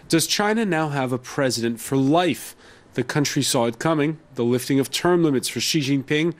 Does China now have a president for life? The country saw it coming, the lifting of term limits for Xi Jinping,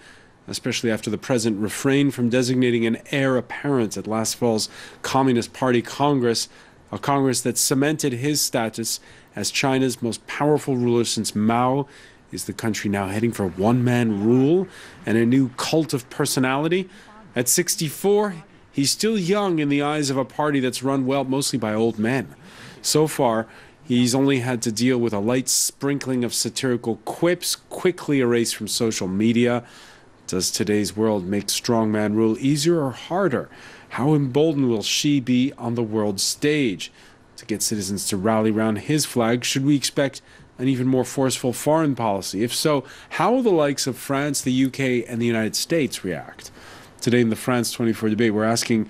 especially after the president refrained from designating an heir apparent at last fall's Communist Party Congress, a Congress that cemented his status as China's most powerful ruler since Mao. Is the country now heading for one-man rule and a new cult of personality? At 64, he's still young in the eyes of a party that's run, well, mostly by old men. So far, he's only had to deal with a light sprinkling of satirical quips quickly erased from social media. Does today's world make strongman rule easier or harder? How emboldened will Xi be on the world stage? To get citizens to rally around his flag, should we expect an even more forceful foreign policy? If so, how will the likes of France, the UK, and the United States react? Today in the France 24 debate, we're asking,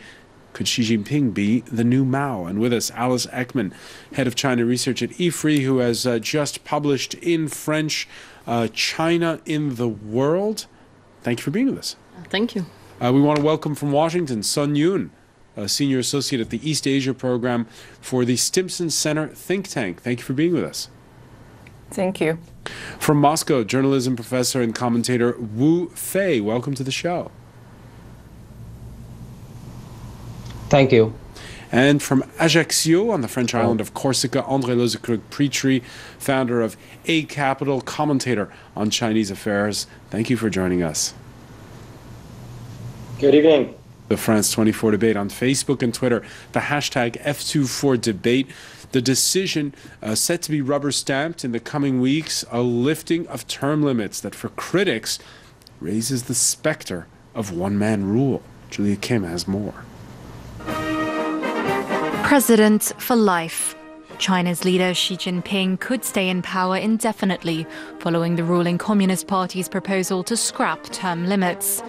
could Xi Jinping be the new Mao? And with us, Alice Ekman, head of China research at IFRI, who has just published in French, China in the World. Thank you for being with us. Thank you. We want to welcome from Washington, Sun Yoon, a senior associate at the East Asia program for the Stimson Center think tank. Thank you for being with us. Thank you. From Moscow, journalism professor and commentator Wu Fei, welcome to the show. Thank you. And from Ajaccio, on the French island of Corsica, André Lozekrug-Petrie, founder of A Capital, commentator on Chinese affairs. Thank you for joining us. Good evening. The France 24 debate on Facebook and Twitter, the hashtag F24debate. The decision set to be rubber-stamped in the coming weeks, a lifting of term limits that, for critics, raises the specter of one-man rule. Julia Kim has more. President for life. China's leader Xi Jinping could stay in power indefinitely following the ruling Communist Party's proposal to scrap term limits.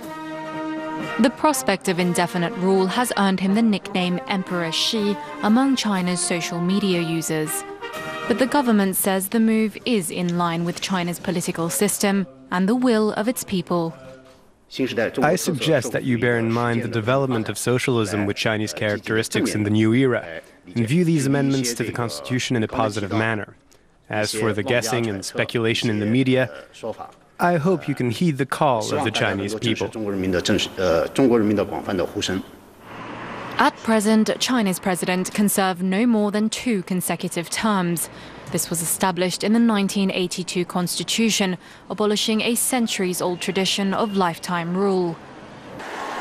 The prospect of indefinite rule has earned him the nickname Emperor Xi among China's social media users. But the government says the move is in line with China's political system and the will of its people. I suggest that you bear in mind the development of socialism with Chinese characteristics in the new era, and view these amendments to the Constitution in a positive manner. As for the guessing and speculation in the media, I hope you can heed the call of the Chinese people. At present, China's president can serve no more than 2 consecutive terms. This was established in the 1982 Constitution, abolishing a centuries-old tradition of lifetime rule.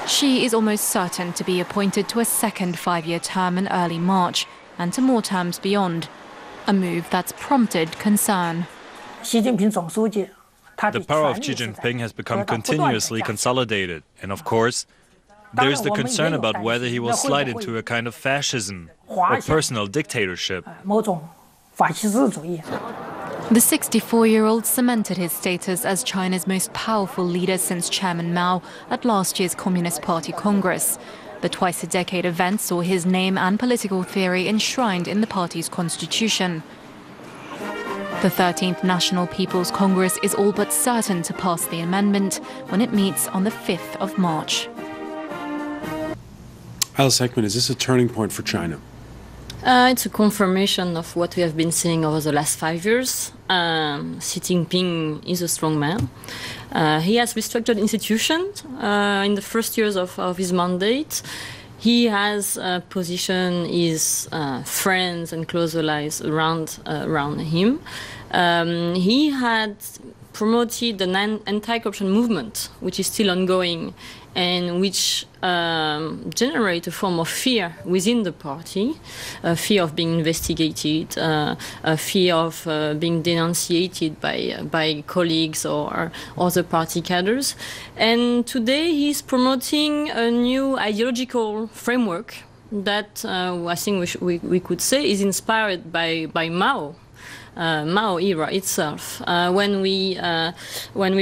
Xi is almost certain to be appointed to a second 5-year term in early March, and to more terms beyond, a move that's prompted concern. The power of Xi Jinping has become continuously consolidated, and of course, there is the concern about whether he will slide into a kind of fascism or personal dictatorship. The 64-year-old cemented his status as China's most powerful leader since Chairman Mao at last year's Communist Party Congress. The twice-a-decade event saw his name and political theory enshrined in the party's constitution. The 13th National People's Congress is all but certain to pass the amendment when it meets on the 5th of March. Alice Ekman, is this a turning point for China? It's a confirmation of what we have been seeing over the last 5 years. Xi Jinping is a strong man. He has restructured institutions in the first years of his mandate. He has positioned his friends and close allies around him. He had promoted an anti-corruption movement, which is still ongoing, and which generate a form of fear within the party, a fear of being investigated, a fear of being denunciated by colleagues or other party cadres. And today he's promoting a new ideological framework that I think we could say is inspired by Mao. Mao era itself. When we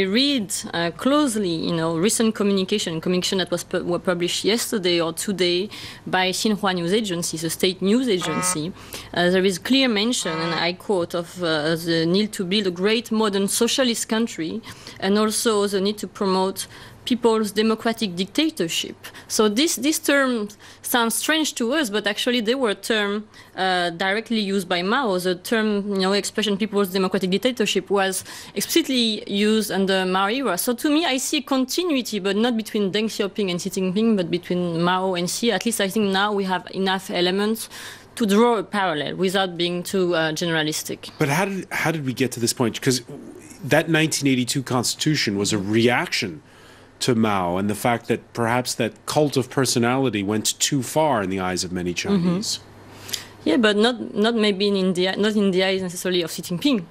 read closely, recent communication that was published yesterday or today by Xinhua News Agency, the state news agency, there is clear mention, and I quote, of the need to build a great modern socialist country, and also the need to promote people's democratic dictatorship. So this term sounds strange to us, but actually they were a term directly used by Mao. The term, expression people's democratic dictatorship was explicitly used under Mao era. So to me, I see a continuity, but not between Deng Xiaoping and Xi Jinping, but between Mao and Xi. At least I think now we have enough elements to draw a parallel without being too generalistic. But how did we get to this point? Because that 1982 constitution was a reaction to Mao and the fact that perhaps that cult of personality went too far in the eyes of many Chinese. Yeah, but not maybe in India, not in the eyes necessarily of Xi Jinping.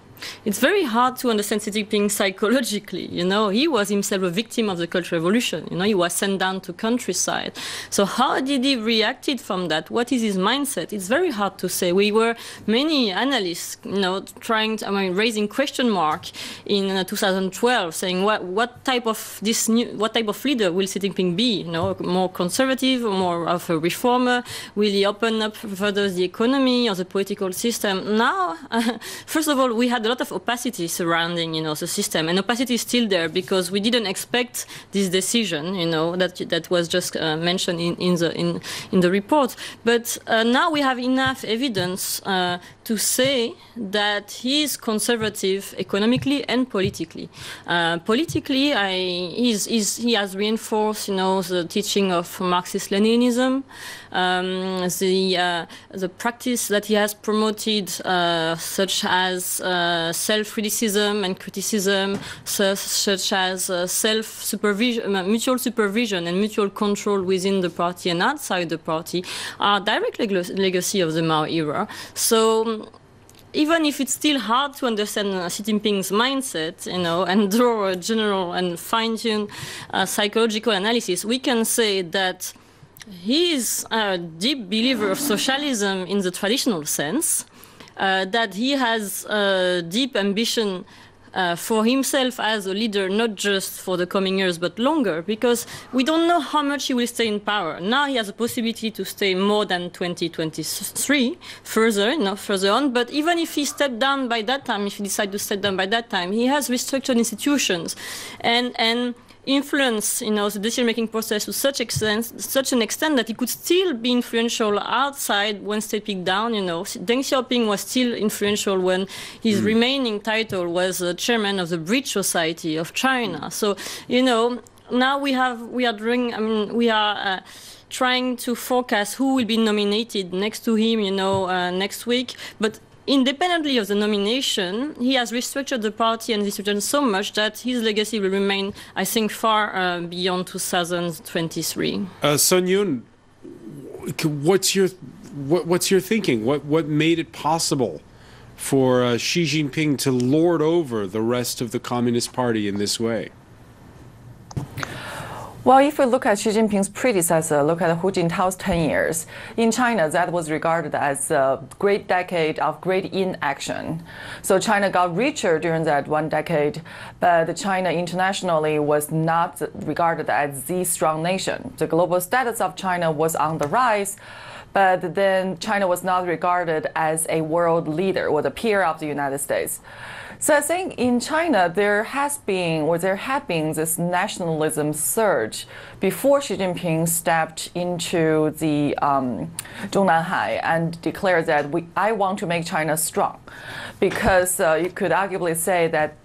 It's very hard to understand Xi Jinping psychologically. He was himself a victim of the Cultural Revolution. He was sent down to countryside. So how did he react from that? What is his mindset? It's very hard to say. We were many analysts, raising question mark in 2012, saying what type of leader will Xi Jinping be? More conservative, more of a reformer? Will he open up further the economy or the political system? Now, first of all, we had a lot of opacity surrounding, the system, and opacity is still there because we didn't expect this decision, that was just mentioned in the report. But now we have enough evidence to say that he is conservative economically and politically. Politically, he has reinforced, the teaching of Marxist-Leninism, the practice that he has promoted, such as self-criticism and criticism, such as self-supervision, mutual supervision and mutual control within the party and outside the party, are direct legacy of the Mao era. So even if it's still hard to understand Xi Jinping's mindset, and draw a general and fine-tuned psychological analysis, we can say that he is a deep believer of socialism in the traditional sense, that he has a deep ambition for himself as a leader, not just for the coming years, but longer, because we don't know how much he will stay in power. Now he has a possibility to stay more than 2023, further on. But even if he stepped down by that time, if he decides to step down by that time, he has restructured institutions and influence, the decision-making process to such an extent that he could still be influential outside when stepping down. Deng Xiaoping was still influential when his remaining title was chairman of the Bridge Society of China. So, now we are trying to forecast who will be nominated next to him, next week, but independently of the nomination, he has restructured the party and the institution so much that his legacy will remain, I think, far beyond 2023. Sun Yun, what's your thinking? What made it possible for Xi Jinping to lord over the rest of the Communist Party in this way? Well, if we look at Xi Jinping's predecessor, look at Hu Jintao's 10 years, in China, that was regarded as a great decade of great inaction. So China got richer during that one decade, but China internationally was not regarded as the strong nation. The global status of China was on the rise, but then China was not regarded as a world leader or the peer of the United States. So I think in China, there had been this nationalism surge before Xi Jinping stepped into the Zhongnanhai and declared that I want to make China strong. Because you could arguably say that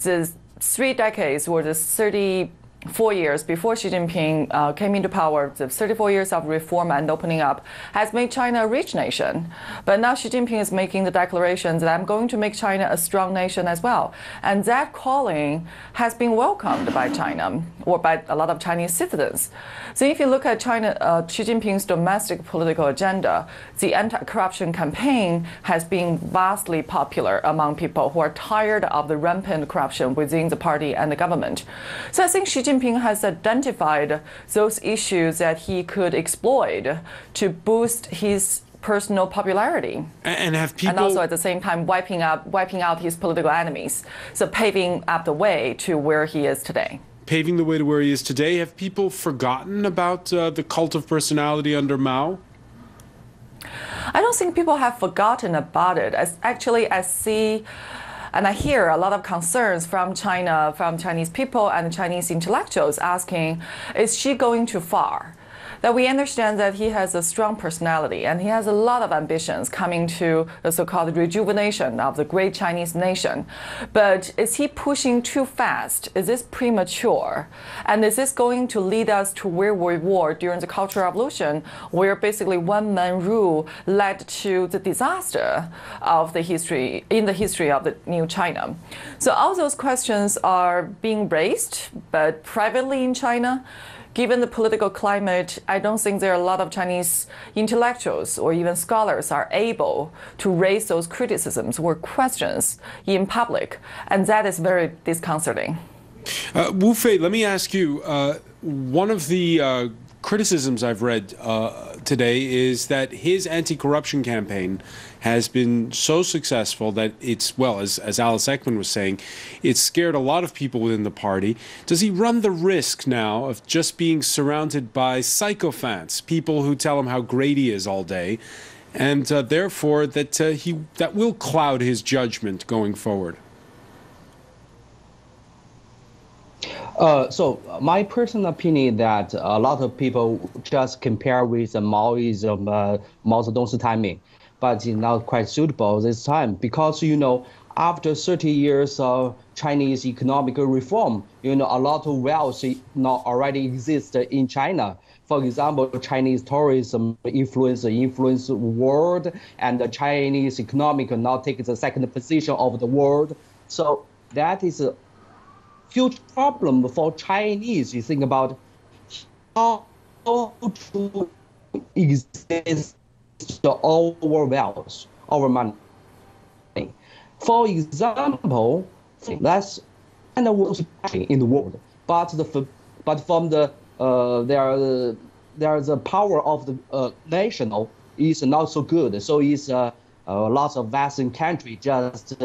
the 3 decades or the 34 years before Xi Jinping came into power, the 34 years of reform and opening up has made China a rich nation. But now Xi Jinping is making the declaration that I'm going to make China a strong nation as well. And that calling has been welcomed by China or by a lot of Chinese citizens. So if you look at China, Xi Jinping's domestic political agenda, the anti-corruption campaign has been vastly popular among people who are tired of the rampant corruption within the party and the government. So I think Xi Jinping has identified those issues that he could exploit to boost his personal popularity, and also at the same time wiping out his political enemies, so paving up the way to where he is today. Paving the way to where he is today. Have people forgotten about the cult of personality under Mao? I don't think people have forgotten about it. I see And I hear a lot of concerns from China, from Chinese people and Chinese intellectuals asking, is Xi going too far? That we understand that he has a strong personality and he has a lot of ambitions coming to the so-called rejuvenation of the great Chinese nation. But is he pushing too fast? Is this premature? And is this going to lead us to where we were during the Cultural Revolution, where basically one-man rule led to the disaster of the history, in the history of the new China? So all those questions are being raised, but privately in China. Given the political climate, I don't think there are a lot of Chinese intellectuals or even scholars are able to raise those criticisms or questions in public, and that is very disconcerting. Wu Fei, let me ask you, one of the criticisms I've read today is that his anti-corruption campaign has been so successful that it's, well, as Alice Ekman was saying, it's scared a lot of people within the party. Does he run the risk now of just being surrounded by sycophants, people who tell him how great he is all day, and therefore that will cloud his judgment going forward? So my personal opinion is that a lot of people just compare with Maoism, Mao Zedong's timing, but it's not quite suitable this time because, you know, after 30 years of Chinese economic reform, you know, a lot of wealth now already exists in China. For example, Chinese tourism influence the world, and the Chinese economic now takes the second position of the world. So that is a huge problem for Chinese. You think about how to exist our wealth, our money. For example, that's kind of in the world, but from the there's a power of the national is not so good. So it's lots of Western country just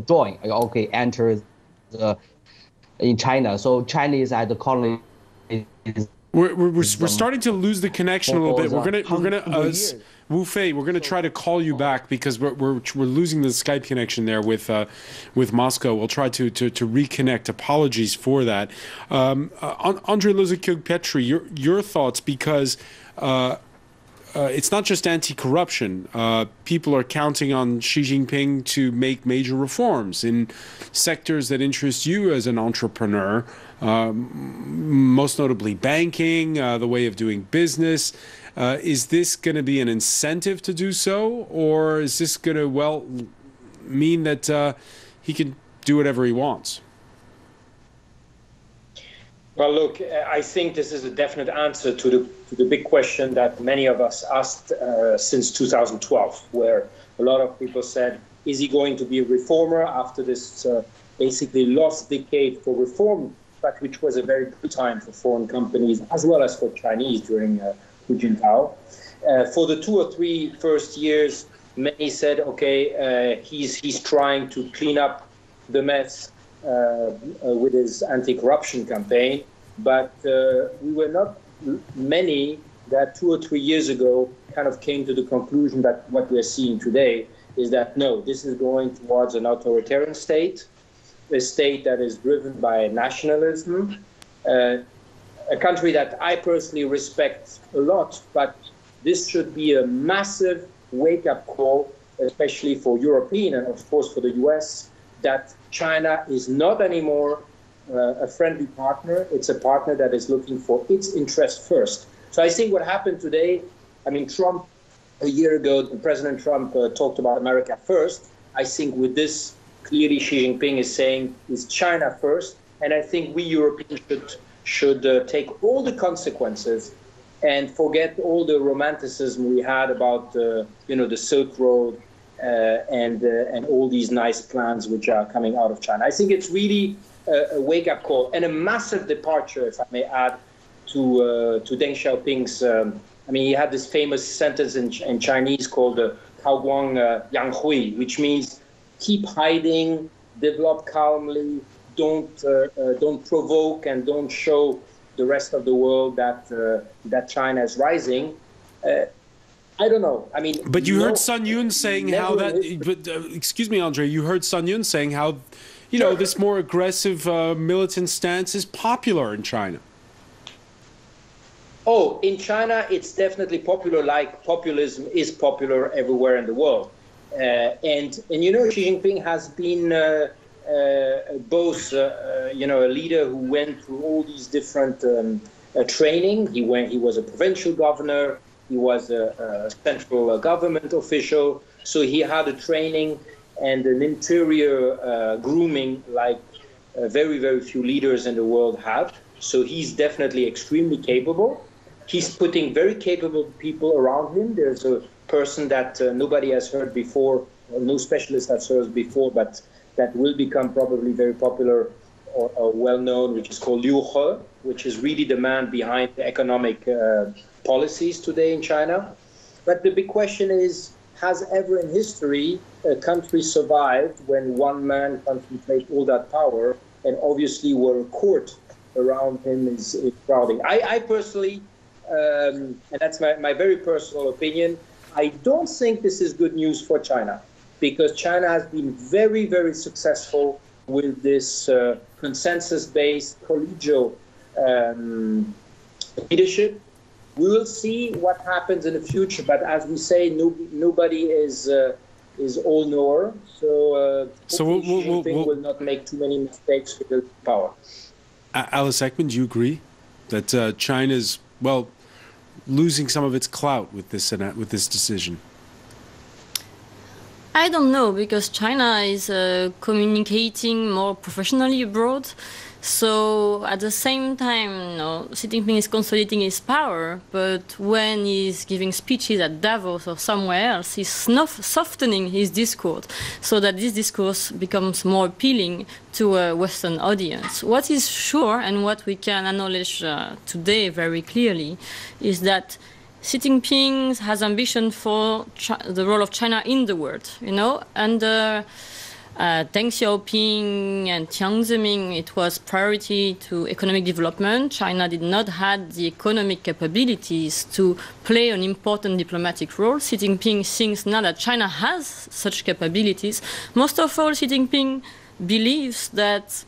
join, enter in China. So Chinese as the colony. We're starting to lose the connection a little bit. We're gonna Wu Fei, we're gonna try to call you back because we're losing the Skype connection there with Moscow. We'll try to reconnect. Apologies for that. Andrei Lozakyug-Petri, your thoughts, because it's not just anti-corruption. People are counting on Xi Jinping to make major reforms in sectors that interest you as an entrepreneur, most notably banking, the way of doing business. Is this going to be an incentive to do so, or is this going to, well, mean that he can do whatever he wants? Well, look, I think this is a definite answer to the big question that many of us asked since 2012, where a lot of people said, is he going to be a reformer after this basically lost decade for reform, but which was a very good time for foreign companies as well as for Chinese during Hu Jintao. For the 2 or 3 first years, many said, okay, he's trying to clean up the mess with his anti-corruption campaign, but we were not many that 2 or 3 years ago kind of came to the conclusion that what we're seeing today is that no, this is going towards an authoritarian state, a state that is driven by nationalism, a country that I personally respect a lot, but this should be a massive wake-up call, especially for European and of course for the US, that China is not anymore a friendly partner. It's a partner that is looking for its interest first. So I think what happened today, I mean, Trump, a year ago, President Trump talked about America first. I think with this, clearly Xi Jinping is saying is China first. And I think we Europeans should take all the consequences and forget all the romanticism we had about, the Silk Road and all these nice plans which are coming out of China. I think it's really a wake-up call and a massive departure, if I may add, to Deng Xiaoping's. He had this famous sentence in Chinese called "Kao Guang Yang Hui," which means keep hiding, develop calmly, don't provoke, and don't show the rest of the world that China is rising. I don't know. I mean, but you heard Sun Yun saying how that. But excuse me, Andre. You heard Sun Yun saying how, you know, this more aggressive militant stance is popular in China. Oh, in China, it's definitely popular. Like populism is popular everywhere in the world, and you know, Xi Jinping has been both you know, a leader who went through all these different training. He was a provincial governor. He was a central government official, so he had a training and an interior grooming like very, very few leaders in the world have. So he's definitely extremely capable. He's putting very capable people around him. There's a person that nobody has heard before, or no specialist has heard before, but that will become probably very popular or well-known, which is called Liu He, which is really the man behind the economic policies today in China. But the big question is, has ever in history a country survived when one man concentrates all that power, and obviously where a court around him is crowding? I personally, and that's my very personal opinion, I don't think this is good news for China, because China has been very, very successful with this consensus-based collegial leadership. We will see what happens in the future, but as we say, nobody is all-knower. So Xi Jinping will not make too many mistakes with the power. Alice Ekman, do you agree that China's, well, losing some of its clout with this decision? I don't know, because China is communicating more professionally abroad. So at the same time, you know, Xi Jinping is consolidating his power, but when he's giving speeches at Davos or somewhere else, he's softening his discourse so that this discourse becomes more appealing to a Western audience. What is sure, and what we can acknowledge today very clearly, is that Xi Jinping has ambition for the role of China in the world. You know, under Deng Xiaoping and Jiang Zemin, it was priority to economic development. China did not have the economic capabilities to play an important diplomatic role. Xi Jinping thinks now that China has such capabilities. Most of all, Xi Jinping believes that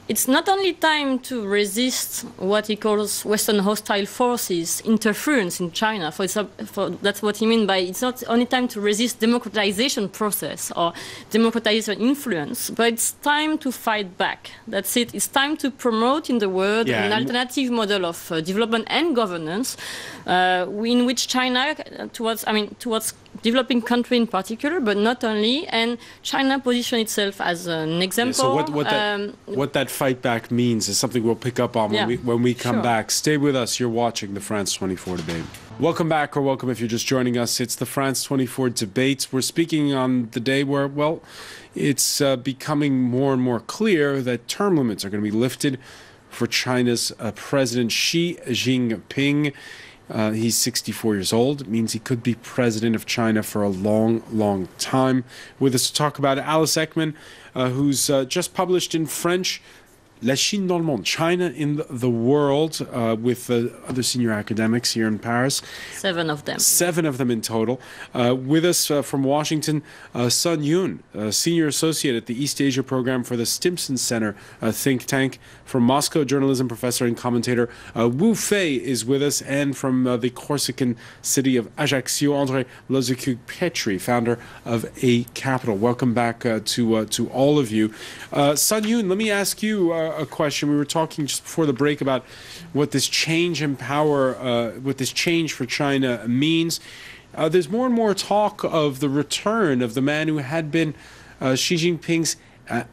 it's not only time to resist what he calls Western hostile forces, interference in China. That's what he means by it's not only time to resist democratization process or democratization influence, but it's time to fight back. That's it. It's time to promote in the world an alternative model of development and governance in which China, towards developing country in particular, but not only, and China position itself as an example. Yeah, so what that fight back means is something we'll pick up on when we come back. Stay with us. You're watching the France 24 debate. Welcome back, or welcome if you're just joining us. It's the France 24 debates. We're speaking on the day where, well, it's becoming more and more clear that term limits are going to be lifted for China's President Xi Jinping. He's 64 years old. It means he could be president of China for a long, long time. With us to talk about it, Alice Ekman, who's just published in French, La Chine dans le monde, China in the world, with other senior academics here in Paris. 7 of them. 7 of them in total. With us from Washington, Sun Yun, senior associate at the East Asia program for the Stimson Center think tank. From Moscow, journalism professor and commentator Wu Fei is with us, and from the Corsican city of Ajaccio, Andre Lozicu-Petri, founder of A Capital. Welcome back to all of you. Sun Yun, let me ask you a question. We were talking just before the break about what this change in power, what this change for China means. There's more and more talk of the return of the man who had been Xi Jinping's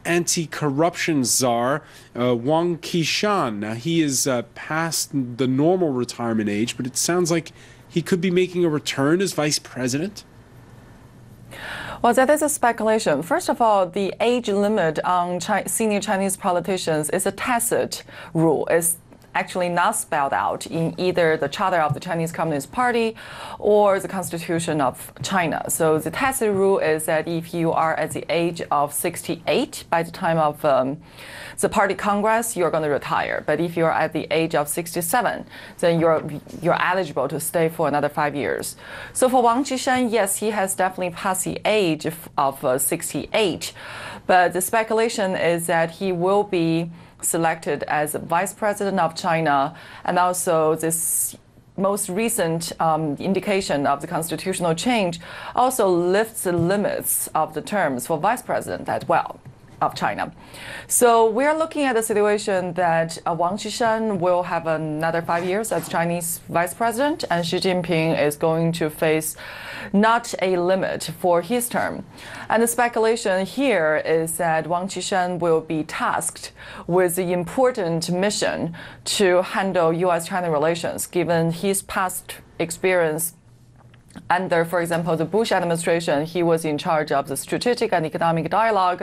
anti-corruption czar, Wang Qishan. Now, he is past the normal retirement age, but it sounds like he could be making a return as vice president. Well, that is a speculation. First of all, the age limit on senior Chinese politicians is a tacit rule. It's actually not spelled out in either the Charter of the Chinese Communist Party or the Constitution of China. So the tacit rule is that if you are at the age of 68 by the time of the party congress, you're going to retire. But if you're at the age of 67, then you're eligible to stay for another 5 years. So for Wang Qishan, yes, he has definitely passed the age of 68. But the speculation is that he will be selected as vice president of China, and also this most recent indication of the constitutional change also lifts the limits of the terms for vice president as well of China. So we're looking at a situation that Wang Qishan will have another 5 years as Chinese vice president, and Xi Jinping is going to face not a limit for his term. And the speculation here is that Wang Qishan will be tasked with the important mission to handle U.S.-China relations, given his past experience. Under, for example, the Bush administration, he was in charge of the strategic and economic dialogue,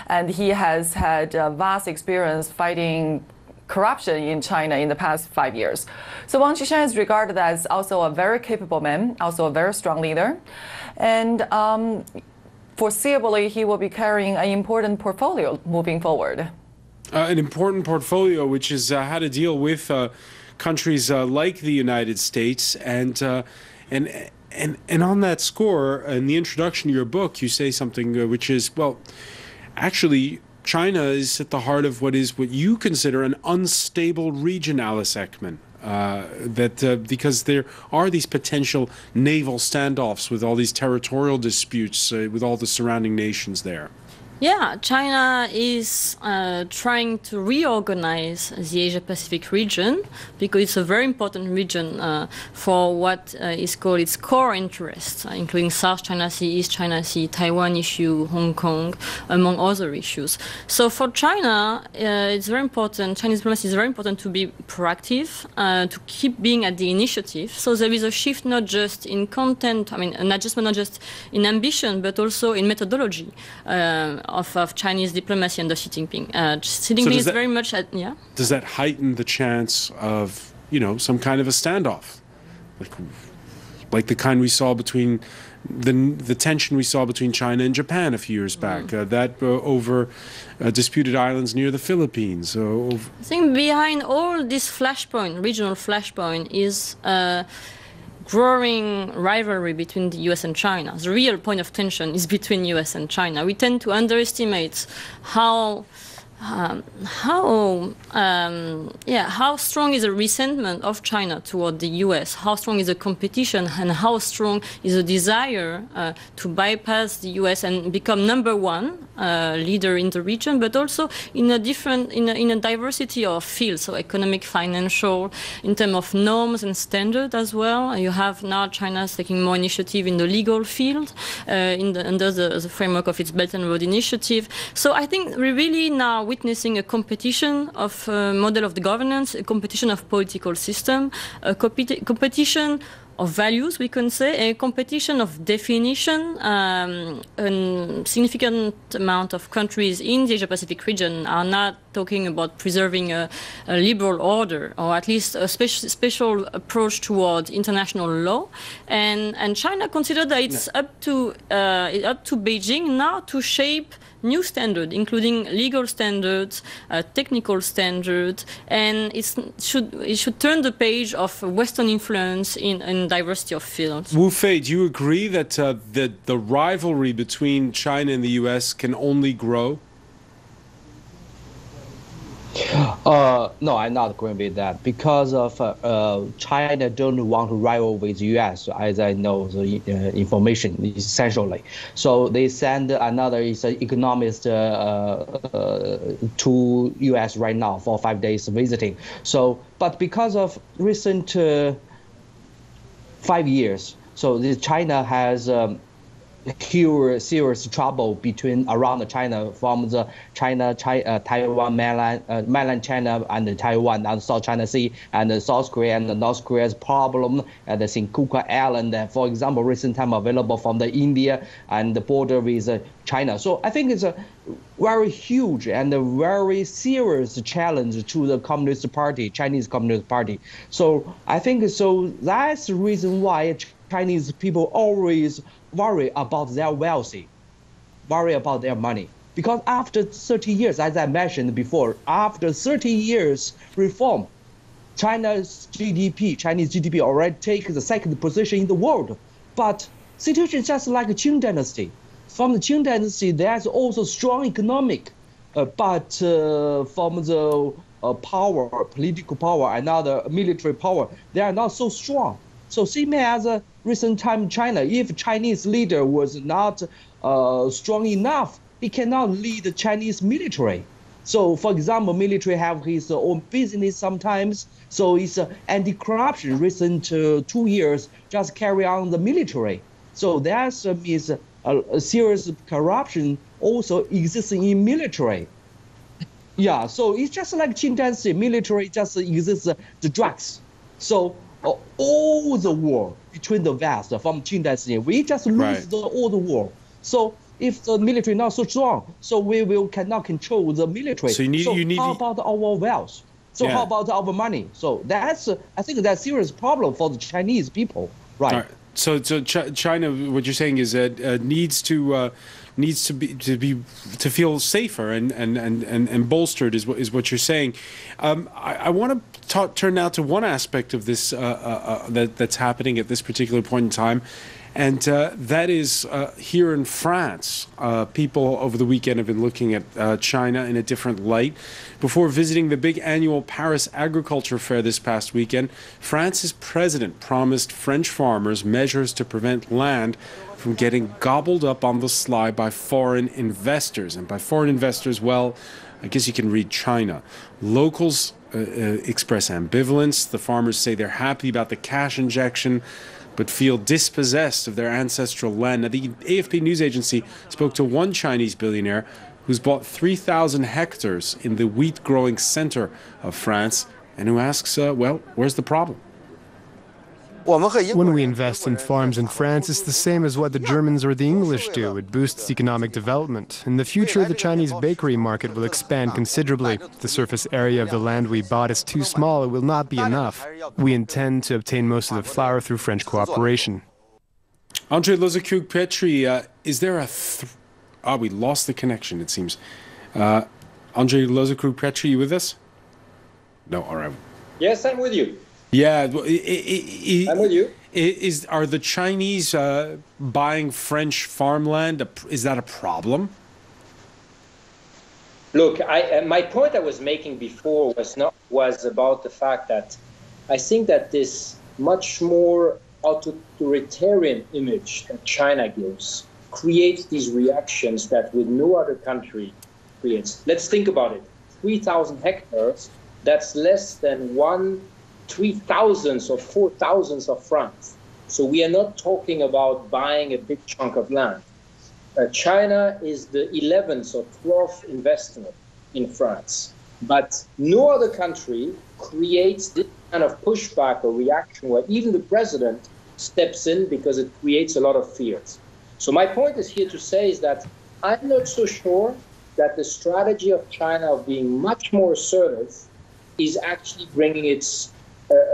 and he has had vast experience fighting corruption in China in the past 5 years. So Wang Qishan is regarded as also a very capable man, also a very strong leader, and foreseeably he will be carrying an important portfolio moving forward. An important portfolio, which is how to deal with countries like the United States, and on that score, in the introduction to your book, you say something which is, well, actually, China is at the heart of what you consider an unstable region, Alice Ekman. Because there are these potential naval standoffs with all these territorial disputes with all the surrounding nations there. Yeah, China is trying to reorganize the Asia-Pacific region because it's a very important region for what is called its core interests, including South China Sea, East China Sea, Taiwan issue, Hong Kong, among other issues. So for China, it's very important, Chinese diplomacy is very important to be proactive, to keep being at the initiative. So there is a shift not just in content, an adjustment not just in ambition, but also in methodology. Of Chinese diplomacy under Xi Jinping. Xi Jinping is very much at, yeah. Does that heighten the chance of, some kind of a standoff? Like the kind we saw between, the tension we saw between China and Japan a few years back, over disputed islands near the Philippines. I think behind all this regional flashpoint is growing rivalry between the US and China. The real point of tension is between US and China. We tend to underestimate how strong is the resentment of China toward the US, how strong is the competition, and how strong is the desire to bypass the US and become number one leader in the region, but also in a diversity of fields, so economic, financial, in terms of norms and standards as well. You have now China's taking more initiative in the legal field, under the framework of its Belt and Road Initiative. So I think we're really now witnessing a competition of model of the governance, a competition of political system, a competition of values, we can say, a competition of definition. A significant amount of countries in the Asia-Pacific region are not talking about preserving a liberal order, or at least a special approach toward international law. And China considered that it's up to Beijing now to shape new standards, including legal standards, technical standards, and it should turn the page of Western influence in diversity of fields. Wu Fei, do you agree that the rivalry between China and the U.S. can only grow? No, I'm not agreeing with that because of China don't want to rival with U.S. as I know the information essentially. So they send another economist to U.S. right now for 5 days visiting. So, but because of recent 5 years, so China has huge serious trouble around China, from the Taiwan mainland China and Taiwan and South China Sea and South Korea and North Korea's problem at the Senkaku Island, for example, recent time available from the India and the border with China. So I think it's a very huge and a very serious challenge to the Communist Party, Chinese Communist Party. So I think so that's the reason why Chinese people always worry about their wealthy, worry about their money. Because after 30 years, as I mentioned before, after 30 years reform, Chinese GDP already takes the second position in the world. But situation is just like the Qing dynasty. From the Qing dynasty, there's also strong economic, but from the power, political power, and other military power, they are not so strong. So same as a recent time in China, if Chinese leader was not strong enough, he cannot lead the Chinese military. So for example, military have his own business sometimes. So it's anti-corruption recent 2 years just carry on the military. So that means a serious corruption also exists in military. Yeah, so it's just like Qing dynasty, military just exists the drugs. So all the war between the West from Qing dynasty, we just lose all the war. So if the military not so strong, so we cannot control the military. So how about our wealth? So how about our money? So that's I think that's a serious problem for the Chinese people, right? So China, what you're saying is that needs to feel safer and bolstered is what you're saying. I want to turn now to one aspect of this that's happening at this particular point in time, and that is here in France. People over the weekend have been looking at China in a different light. Before visiting the big annual Paris Agriculture Fair this past weekend, France's president promised French farmers measures to prevent land from getting gobbled up on the sly by foreign investors. And by foreign investors, well, I guess you can read China. Locals express ambivalence. The farmers say they're happy about the cash injection, but feel dispossessed of their ancestral land. Now, the AFP news agency spoke to one Chinese billionaire who's bought 3,000 hectares in the wheat-growing center of France, and who asks, well, where's the problem? When we invest in farms in France, it's the same as what the Germans or the English do. It boosts economic development. In the future, the Chinese bakery market will expand considerably. The surface area of the land we bought is too small. It will not be enough. We intend to obtain most of the flour through French cooperation. Andre Lozakrug-Petri, is there a... we lost the connection, it seems. Andre Lozakrug-Petri, you with us? No, all right. Yes, I'm with you. Yeah, I'm with you. Are the Chinese buying French farmland? Is that a problem? Look, my point I was making before was about the fact that I think that this much more authoritarian image that China gives creates these reactions that with no other country creates. Let's think about it. 3,000 hectares, that's less than 1/3,000 or 4,000 of France. So we are not talking about buying a big chunk of land. China is the 11th or 12th investor in France. But no other country creates this kind of pushback or reaction where even the president steps in because it creates a lot of fears. So my point is here to say is that I'm not so sure that the strategy of China of being much more assertive is actually bringing its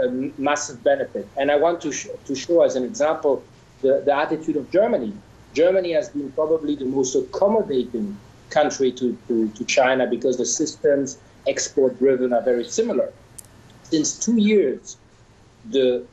a massive benefit. And I want to show as an example the attitude of Germany. Germany has been probably the most accommodating country to China because the systems export-driven are very similar. Since 2 years, the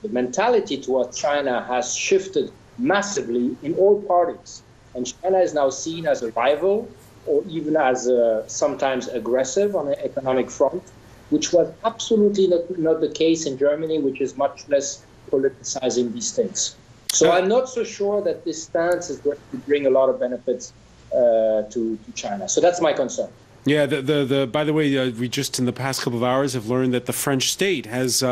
mentality towards China has shifted massively in all parties. And China is now seen as a rival or even as sometimes aggressive on the economic front, which was absolutely not the case in Germany, which is much less politicizing these things. So I'm not so sure that this stance is going to bring a lot of benefits to China. So that's my concern. Yeah, by the way, we just in the past couple of hours have learned that the French state has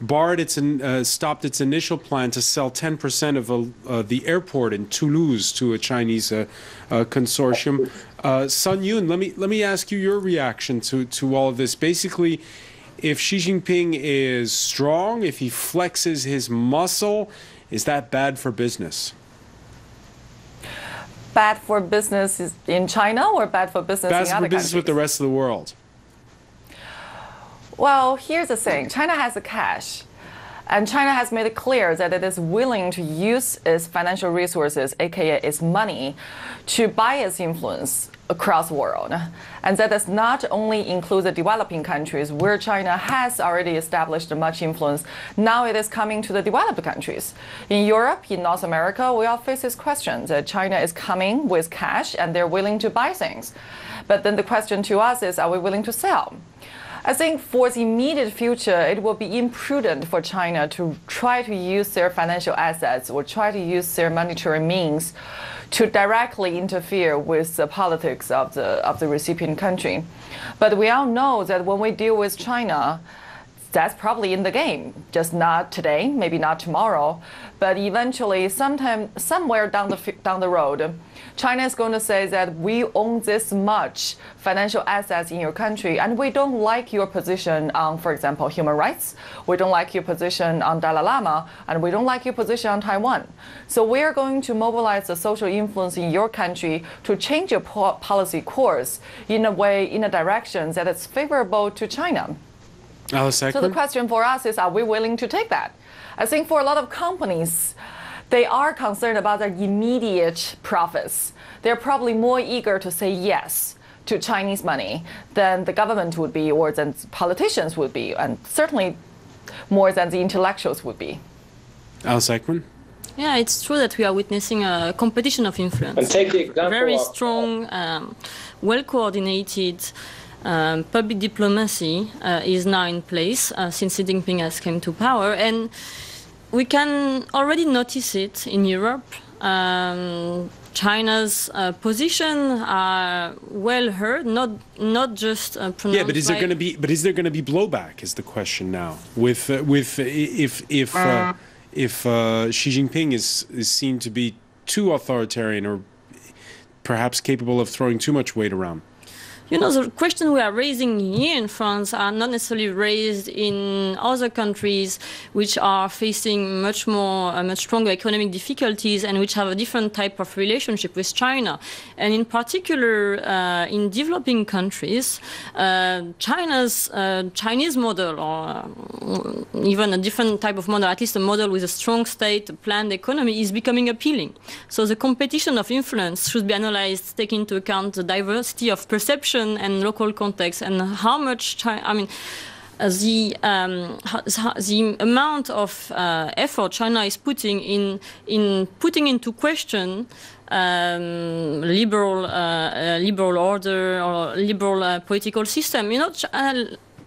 stopped its initial plan to sell 10% of the airport in Toulouse to a Chinese consortium. Sun Yun, let me ask you your reaction to all of this. Basically, if Xi Jinping is strong, if he flexes his muscle, is that bad for business? Bad for business in China or bad for business in other countries? Bad for business with the rest of the world. Well, here's the thing. China has the cash. And China has made it clear that it is willing to use its financial resources, aka its money, to buy its influence across the world. And that does not only include the developing countries where China has already established much influence. Now it is coming to the developed countries. In Europe, in North America, we all face this question that China is coming with cash and they're willing to buy things. But then the question to us is, are we willing to sell? I think for the immediate future, it will be imprudent for China to try to use their financial assets or try to use their monetary means to directly interfere with the politics of the recipient country. But we all know that when we deal with China, that's probably in the game. Just not today, maybe not tomorrow, but eventually, somewhere down the road, China is going to say that we own this much financial assets in your country, and we don't like your position on, for example, human rights. We don't like your position on Dalai Lama, and we don't like your position on Taiwan. So we are going to mobilize the social influence in your country to change your policy course in a direction that is favorable to China. So the question for us is, are we willing to take that? I think for a lot of companies, they are concerned about their immediate profits. They're probably more eager to say yes to Chinese money than the government would be or than politicians would be, and certainly more than the intellectuals would be. Alice Ekman? Yeah, it's true that we are witnessing a competition of influence. And take the example very strong, well-coordinated public diplomacy is now in place since Xi Jinping has come to power, and we can already notice it in Europe. China's position are well heard, not just pronounced. Yeah, but is there going to be blowback? Is the question now? If Xi Jinping is seen to be too authoritarian or perhaps capable of throwing too much weight around? You know, the question we are raising here in France are not necessarily raised in other countries which are facing much stronger economic difficulties and which have a different type of relationship with China. And in particular, in developing countries, Chinese model, or even a different type of model, at least a model with a strong state, a planned economy, is becoming appealing. So the competition of influence should be analyzed, taking into account the diversity of perception and local context, and how much the amount of effort China is putting in putting into question liberal order or liberal political system. You know,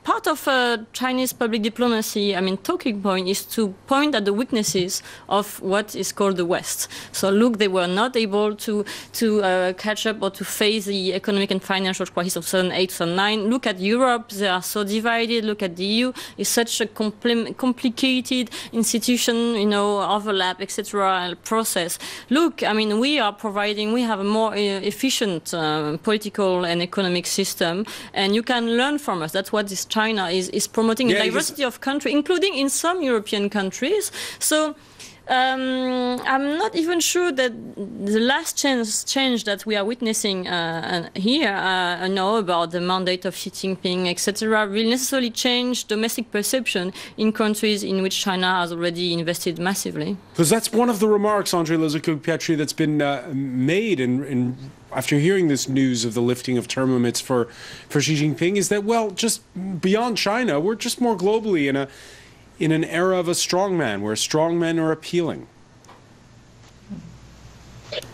part of Chinese public diplomacy, talking point is to point at the weaknesses of what is called the West. So look, they were not able to catch up or to face the economic and financial crisis of 2008, 2009. Look at Europe, they are so divided. Look at the EU, it's such a complicated institution, overlap, etc. process. Look, we have a more efficient political and economic system, and you can learn from us. That's what this China is promoting, a diversity of countries, including in some European countries. So I'm not even sure that the last change that we are witnessing here, about the mandate of Xi Jinping, etc., will necessarily change domestic perception in countries in which China has already invested massively. Because that's one of the remarks, André Lozicouk-Pietri, that's been made in after hearing this news of the lifting of term limits for Xi Jinping, is that, well, just beyond China, we're just more globally in an era of a strongman, where strongmen are appealing.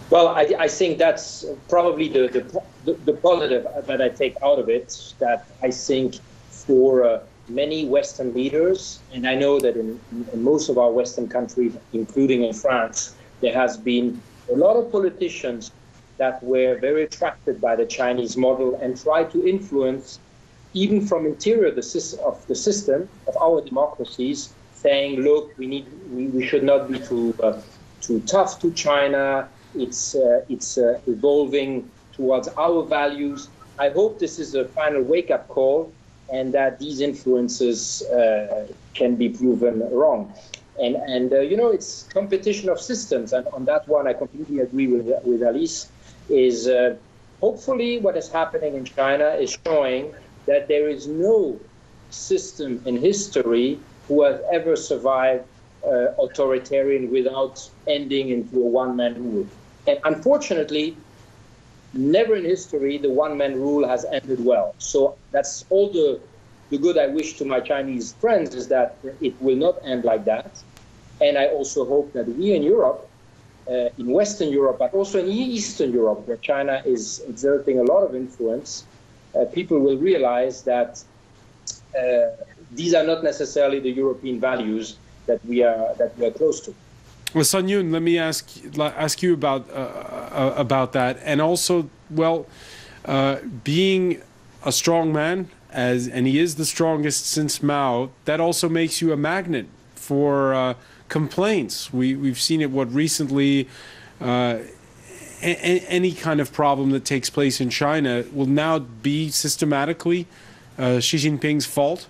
Well, I think that's probably the positive that I take out of it, that I think for many Western leaders, and I know that in most of our Western countries, including in France, there has been a lot of politicians that were very attracted by the Chinese model and tried to influence, even from interior of the system of our democracies, saying, look, we should not be too tough to China. It's evolving towards our values. I hope this is a final wake-up call, and that these influences can be proven wrong. And it's competition of systems, and on that one I completely agree with Alice. Is hopefully what is happening in China is showing that there is no system in history who has ever survived authoritarian without ending into a one-man rule. And unfortunately, never in history the one-man rule has ended well. So that's all the good I wish to my Chinese friends, is that it will not end like that. And I also hope that we in Europe, in Western Europe, but also in Eastern Europe, where China is exerting a lot of influence, people will realize that these are not necessarily the European values that we are close to. Well, Sun Yun, let me ask you about that, and also, being a strong man, and he is the strongest since Mao, that also makes you a magnet for complaints. We've seen it recently. Any kind of problem that takes place in China will now be systematically Xi Jinping's fault.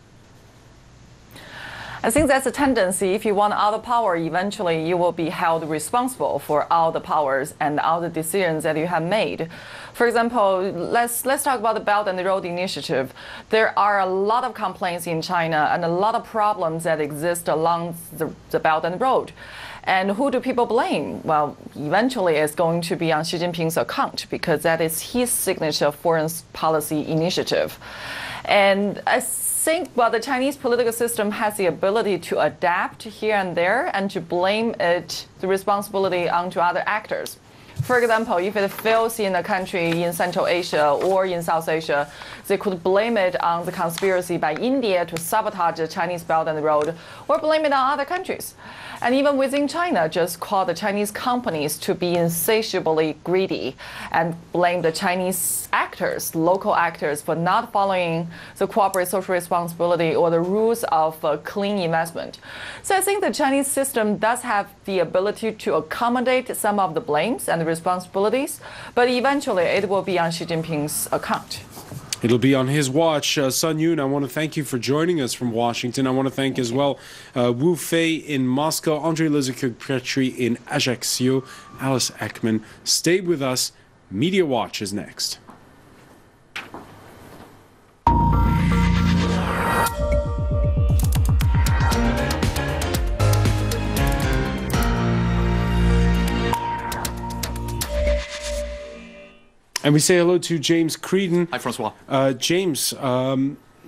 I think that's a tendency. If you want all the power, eventually you will be held responsible for all the powers and all the decisions that you have made. For example, let's talk about the Belt and Road Initiative. There are a lot of complaints in China and a lot of problems that exist along the Belt and Road. And who do people blame? Well, eventually it's going to be on Xi Jinping's account, because that is his signature foreign policy initiative. And I think, the Chinese political system has the ability to adapt here and there and to blame the responsibility onto other actors. For example, if it fails in a country in Central Asia or in South Asia, they could blame it on the conspiracy by India to sabotage the Chinese Belt and Road, or blame it on other countries. And even within China, just call the Chinese companies to be insatiably greedy and blame the Chinese actors, local actors, for not following the corporate social responsibility or the rules of clean investment. So I think the Chinese system does have the ability to accommodate some of the blames and the responsibilities, but eventually it will be on Xi Jinping's account. It'll be on his watch. Sun Yun, I want to thank you for joining us from Washington. I want to thank as well Wu Fei in Moscow, Andrei Lizakuk-Petri in Ajaccio, Alice Ekman. Stay with us. Media Watch is next. And we say hello to James Creedon. Hi, Francois. James,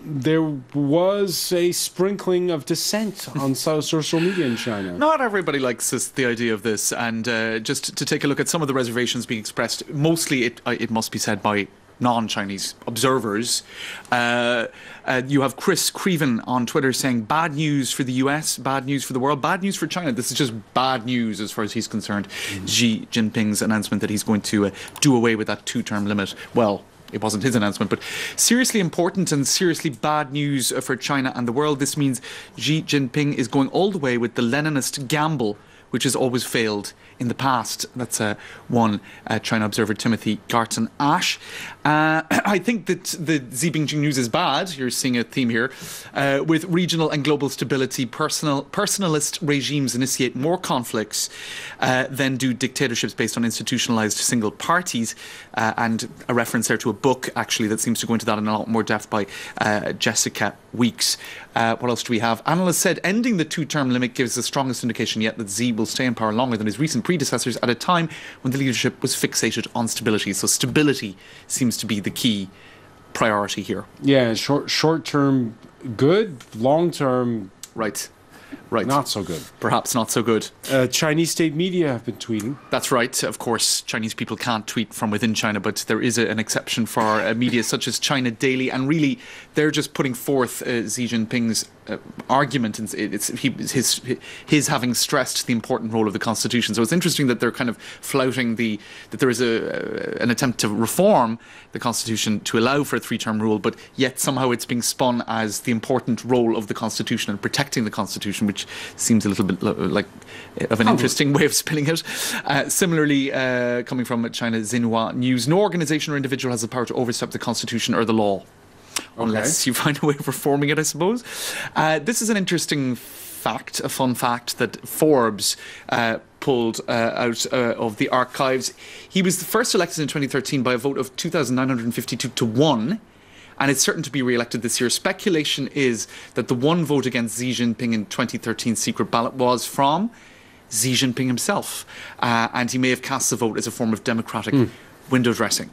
there was a sprinkling of dissent on social media in China. Not everybody likes the idea of this, and just to take a look at some of the reservations being expressed, mostly it must be said by non-Chinese observers. You have Chris Creven on Twitter saying, bad news for the US, bad news for the world, bad news for China. This is just bad news as far as he's concerned. Xi Jinping's announcement that he's going to do away with that two-term limit. Well, it wasn't his announcement, but seriously important and seriously bad news for China and the world. This means Xi Jinping is going all the way with the Leninist gamble, which has always failed in the past. That's one China observer, Timothy Garton Ash. I think that the Xi Jinping news is bad. You're seeing a theme here. With regional and global stability, personalist regimes initiate more conflicts than do dictatorships based on institutionalized single parties. And a reference there to a book, actually, that seems to go into that in a lot more depth by Jessica Weeks. What else do we have? Analysts said ending the two-term limit gives the strongest indication yet that Xi will stay in power longer than his recent predecessors at a time when the leadership was fixated on stability. So stability seems to be the key priority here. Yeah, short-term good, long-term right. Not so good. Perhaps not so good. Chinese state media have been tweeting. That's right. Of course, Chinese people can't tweet from within China, but there is an exception for media such as China Daily, and really they're just putting forth Xi Jinping's argument, and it's his having stressed the important role of the Constitution. So it's interesting that they're kind of flouting that there is an attempt to reform the Constitution to allow for a three-term rule, but yet somehow it's being spun as the important role of the Constitution and protecting the Constitution, Anticorruption, which seems a little bit like of an interesting way of spelling it. Similarly, coming from China, Xinhua News, no organization or individual has the power to overstep the constitution or the law. Unless you find a way of reforming it, I suppose. This is an interesting fact, a fun fact that Forbes pulled out of the archives. He was first elected in 2013 by a vote of 2,952 to 1, and it's certain to be re-elected this year. Speculation is that the one vote against Xi Jinping in 2013 secret ballot was from Xi Jinping himself, and he may have cast the vote as a form of democratic window dressing.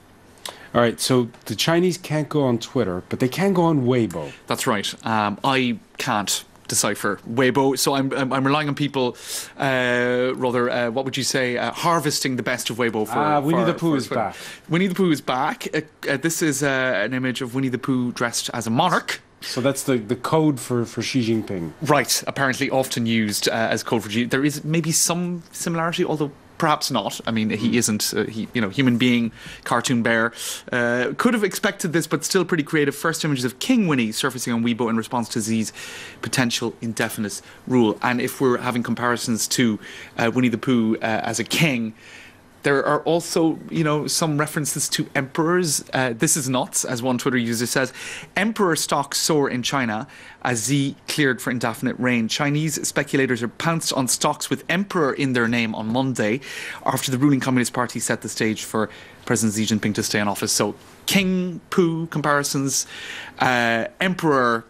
All right, so the Chinese can't go on Twitter, but they can go on Weibo. That's right. I can't decipher Weibo, so I'm relying on people, what would you say, harvesting the best of Weibo for... Winnie the Pooh is back. Winnie the Pooh is back. This is an image of Winnie the Pooh dressed as a monarch. So that's the code for Xi Jinping. Right, apparently often used as code for Xi. There is maybe some similarity, although perhaps not. I mean, he isn't, human being, cartoon bear. Could have expected this, but still pretty creative. First images of King Winnie surfacing on Weibo in response to Xi's potential indefinite rule. And if we're having comparisons to Winnie the Pooh as a king, there are also, some references to emperors. This is nuts, as one Twitter user says. Emperor stocks soar in China as Xi cleared for indefinite reign. Chinese speculators are pounced on stocks with emperor in their name on Monday after the ruling Communist Party set the stage for President Xi Jinping to stay in office. So King, Pooh comparisons, emperor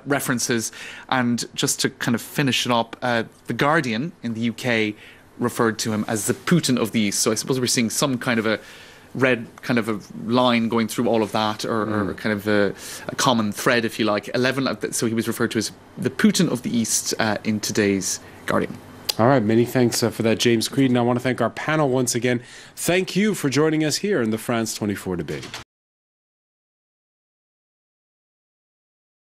references, and just to kind of finish it up, The Guardian in the UK referred to him as the Putin of the East. So I suppose we're seeing some kind of a red kind of a line going through all of that, or kind of a common thread, if you like. So he was referred to as the Putin of the East in today's Guardian. All right, many thanks for that, James Creed. And I want to thank our panel once again. Thank you for joining us here in the France 24 debate.